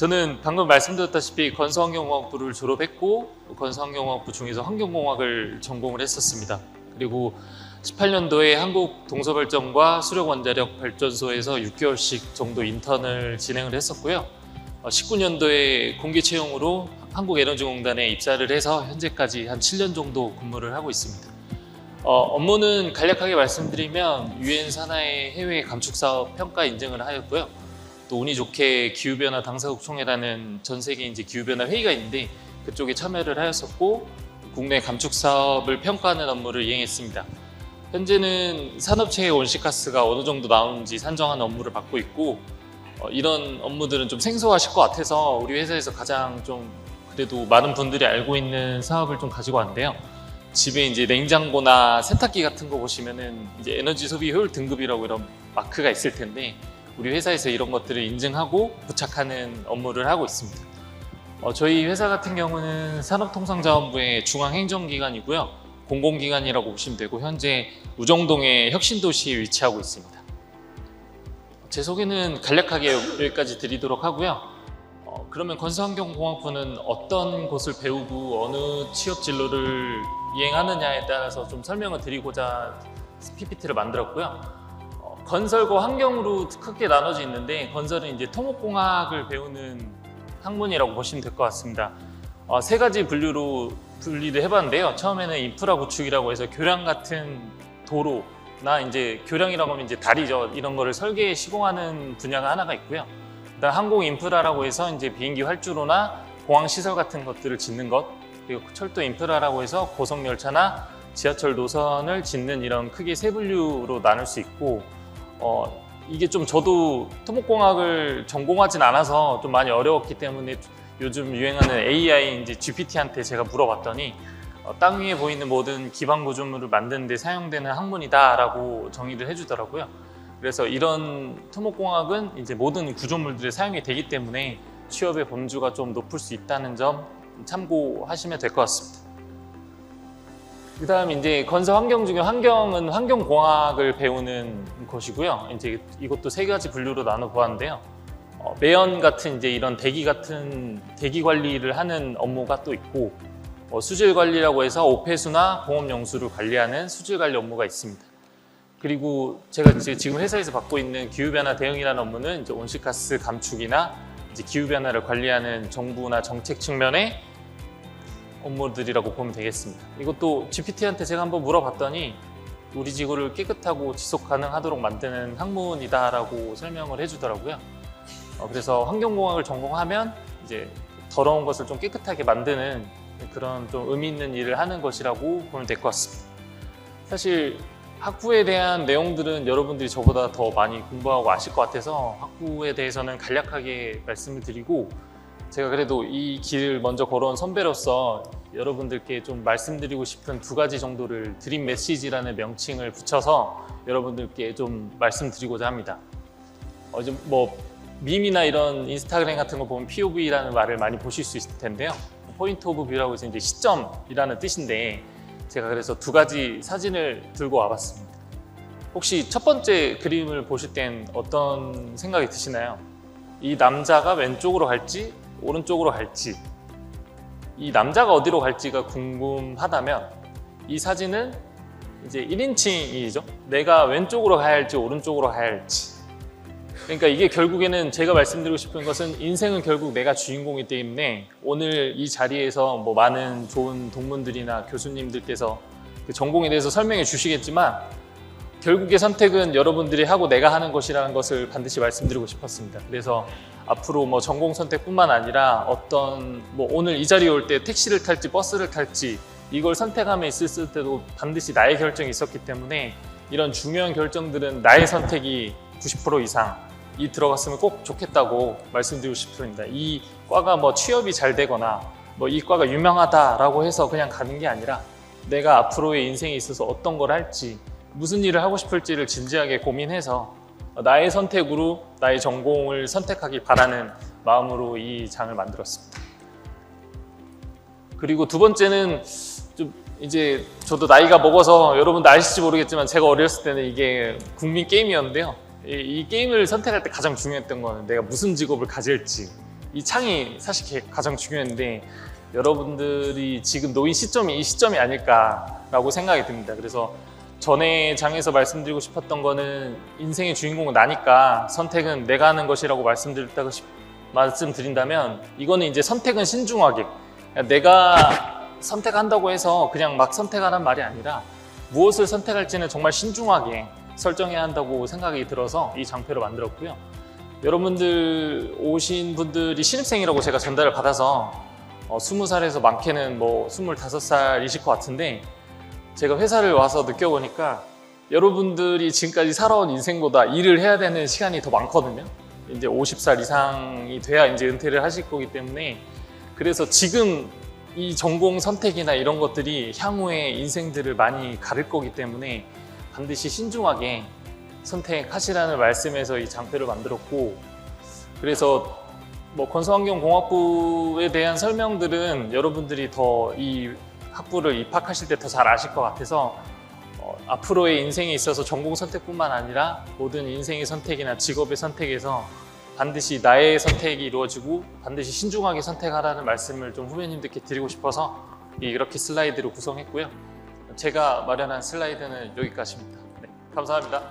저는 방금 말씀드렸다시피 건설환경공학부를 졸업했고 건설환경공학부 중에서 환경공학을 전공을 했었습니다. 그리고 18년도에 한국동서발전과 수력원자력발전소에서 6개월씩 정도 인턴을 진행을 했었고요. 19년도에 공개채용으로 한국에너지공단에 입사를 해서 현재까지 한 7년 정도 근무를 하고 있습니다. 업무는 간략하게 말씀드리면 유엔 산하의 해외 감축사업 평가 인증을 하였고요. 또 운이 좋게 기후변화 당사국 총회라는 전 세계 이제 기후변화 회의가 있는데 그쪽에 참여를 하였었고 국내 감축 사업을 평가하는 업무를 이행했습니다. 현재는 산업체의 온실가스가 어느 정도 나오는지 산정하는 업무를 맡고 있고 이런 업무들은 좀 생소하실 것 같아서 우리 회사에서 가장 좀 그래도 많은 분들이 알고 있는 사업을 좀 가지고 왔는데요. 집에 이제 냉장고나 세탁기 같은 거 보시면은 이제 에너지 소비 효율 등급이라고 이런 마크가 있을 텐데 우리 회사에서 이런 것들을 인증하고 부착하는 업무를 하고 있습니다. 저희 회사 같은 경우는 산업통상자원부의 중앙행정기관이고요. 공공기관이라고 보시면 되고 현재 우정동의 혁신도시에 위치하고 있습니다. 제 소개는 간략하게 여기까지 드리도록 하고요. 그러면 건설환경공학부는 어떤 것을 배우고 어느 취업 진로를 이행하느냐에 따라서 좀 설명을 드리고자 PPT를 만들었고요. 건설과 환경으로 크게 나눠져 있는데 건설은 이제 토목공학을 배우는 학문이라고 보시면 될 것 같습니다. 세 가지 분류로 분리를 해봤는데요. 처음에는 인프라 구축이라고 해서 교량 같은 도로나 이제 교량이라고 하면 이제 다리죠. 이런 거를 설계 시공하는 분야가 하나가 있고요. 그다음 항공 인프라라고 해서 이제 비행기 활주로나 공항 시설 같은 것들을 짓는 것, 그리고 철도 인프라라고 해서 고속 열차나 지하철 노선을 짓는 이런 크게 세 분류로 나눌 수 있고. 이게 좀 저도 토목공학을 전공하진 않아서 좀 많이 어려웠기 때문에 요즘 유행하는 AI 이제 GPT한테 제가 물어봤더니 땅 위에 보이는 모든 기반 구조물을 만드는 데 사용되는 학문이다라고 정의를 해주더라고요. 그래서 이런 토목공학은 이제 모든 구조물들에 사용이 되기 때문에 취업의 범주가 좀 높을 수 있다는 점 참고하시면 될 것 같습니다. 그 다음 이제 건설 환경 중에 환경은 환경공학을 배우는 것이고요. 이제 이것도 세 가지 분류로 나눠 보았는데요. 매연 같은 이제 이런 대기 같은 대기 관리를 하는 업무가 또 있고, 수질 관리라고 해서 오폐수나 공업용수를 관리하는 수질 관리 업무가 있습니다. 그리고 제가 이제 지금 회사에서 맡고 있는 기후변화 대응이라는 업무는 이제 온실가스 감축이나 이제 기후변화를 관리하는 정부나 정책 측면의 업무들이라고 보면 되겠습니다. 이것도 GPT한테 제가 한번 물어봤더니 우리 지구를 깨끗하고 지속 가능하도록 만드는 학문이다라고 설명을 해주더라고요. 그래서 환경공학을 전공하면 이제 더러운 것을 좀 깨끗하게 만드는 그런 좀 의미 있는 일을 하는 것이라고 보면 될 것 같습니다. 사실 학부에 대한 내용들은 여러분들이 저보다 더 많이 공부하고 아실 것 같아서 학부에 대해서는 간략하게 말씀을 드리고 제가 그래도 이 길을 먼저 걸어온 선배로서 여러분들께 좀 말씀드리고 싶은 두 가지 정도를 드림 메시지라는 명칭을 붙여서 여러분들께 좀 말씀드리고자 합니다. 요즘 뭐 밈이나 이런 인스타그램 같은 거 보면 POV라는 말을 많이 보실 수 있을 텐데요. 포인트 오브 뷰라고 해서 이제 시점이라는 뜻인데 제가 그래서 두 가지 사진을 들고 와봤습니다. 혹시 첫 번째 그림을 보실 땐 어떤 생각이 드시나요? 이 남자가 왼쪽으로 갈지 오른쪽으로 갈지, 이 남자가 어디로 갈지가 궁금하다면 이 사진은 이제 1인칭이죠. 내가 왼쪽으로 가야 할지 오른쪽으로 가야 할지. 그러니까 이게 결국에는 제가 말씀드리고 싶은 것은 인생은 결국 내가 주인공이기 때문에 오늘 이 자리에서 뭐 많은 좋은 동문들이나 교수님들께서 그 전공에 대해서 설명해 주시겠지만 결국의 선택은 여러분들이 하고 내가 하는 것이라는 것을 반드시 말씀드리고 싶었습니다. 그래서 앞으로 뭐 전공 선택뿐만 아니라 어떤 뭐 오늘 이 자리에 올 때 택시를 탈지 버스를 탈지 이걸 선택함에 있을 때도 반드시 나의 결정이 있었기 때문에 이런 중요한 결정들은 나의 선택이 90% 이상이 들어갔으면 꼭 좋겠다고 말씀드리고 싶습니다. 이 과가 뭐 취업이 잘 되거나 뭐 이 과가 유명하다라고 해서 그냥 가는 게 아니라 내가 앞으로의 인생에 있어서 어떤 걸 할지 무슨 일을 하고 싶을지를 진지하게 고민해서 나의 선택으로 나의 전공을 선택하길 바라는 마음으로 이 장을 만들었습니다. 그리고 두 번째는 좀 이제 저도 나이가 먹어서 여러분도 아실지 모르겠지만 제가 어렸을 때는 이게 국민 게임이었는데요. 이 게임을 선택할 때 가장 중요했던 거는 내가 무슨 직업을 가질지 이 창이 사실 가장 중요한데 여러분들이 지금 놓인 시점이 이 시점이 아닐까라고 생각이 듭니다. 그래서 전에 장에서 말씀드리고 싶었던 거는 인생의 주인공은 나니까 선택은 내가 하는 것이라고 말씀드린다면 이거는 이제 선택은 신중하게, 내가 선택한다고 해서 그냥 막 선택하라는 말이 아니라 무엇을 선택할지는 정말 신중하게 설정해야 한다고 생각이 들어서 이 장표를 만들었고요. 여러분들 오신 분들이 신입생이라고 제가 전달을 받아서 20살에서 많게는 뭐 25살이실 것 같은데, 제가 회사를 와서 느껴보니까 여러분들이 지금까지 살아온 인생보다 일을 해야 되는 시간이 더 많거든요. 이제 50살 이상이 돼야 이제 은퇴를 하실 거기 때문에, 그래서 지금 이 전공 선택이나 이런 것들이 향후에 인생들을 많이 가를 거기 때문에 반드시 신중하게 선택하시라는 말씀에서 이 장표를 만들었고, 그래서 뭐 건설환경공학부에 대한 설명들은 여러분들이 더 이 학부를 입학하실 때 더 잘 아실 것 같아서 앞으로의 인생에 있어서 전공 선택뿐만 아니라 모든 인생의 선택이나 직업의 선택에서 반드시 나의 선택이 이루어지고 반드시 신중하게 선택하라는 말씀을 좀 후배님들께 드리고 싶어서 이렇게 슬라이드로 구성했고요. 제가 마련한 슬라이드는 여기까지입니다. 네, 감사합니다.